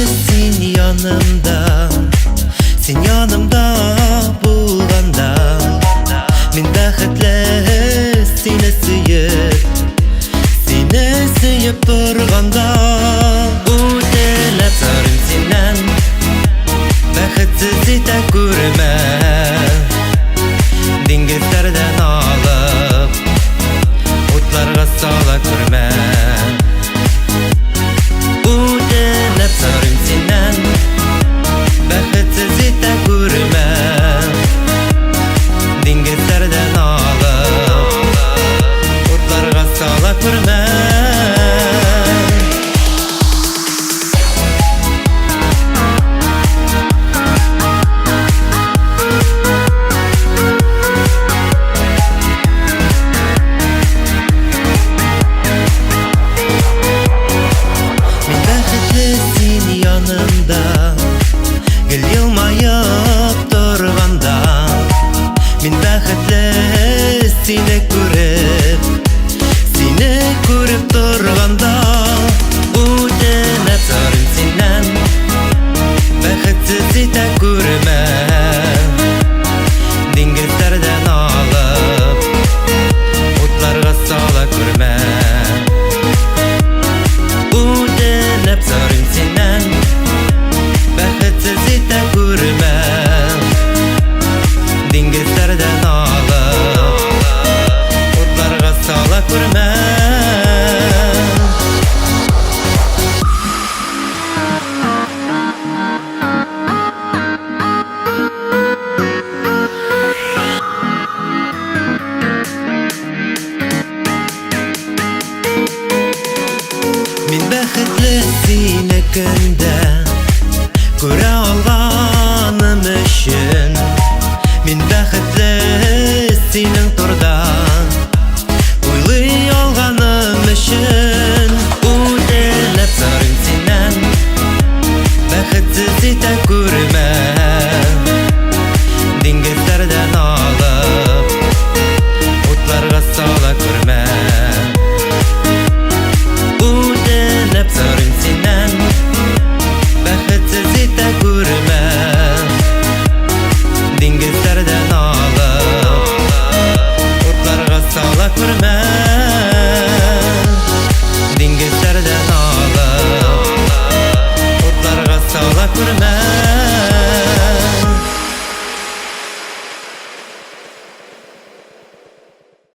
sen yanımda, sen yanımda bulganda, men бәхетле seni сөйіп тұрғанда. Үтіліп сырым сенен, бәхетсіз ете көрме, деңгіздерден алып, отларға сала көрме. Үтіліп сырым сенен, бәхетсіз ете көрме, деңгіздерден алып, отларға сала көрме. Гүл елмайып тұрғанда, мен бәхетле сені көріп тұрғанда. Өтініп сырым сенен, бәхетсіз ете көрме, деңгіздерден алып, отларға сала көрме. Өтініп сырым сенен, бәхетсіз ете көрме, деңгіздерден алып, отларға сала көрме. Мен бәхетле сені күнде көре алғаным үшін, мен бәхетле сенің тұрда ойлай алғаным үшін. Өтіліп сырым сенен, бәхетсіз ете көрме, деңгіздерден алып, отларға сала көрме. Өтіліп сырым сенен, бәхетсіз ете көрме, деңгіздерден алып, отларға сала көрме. Деңгіздерден алып, отларға сала көрме.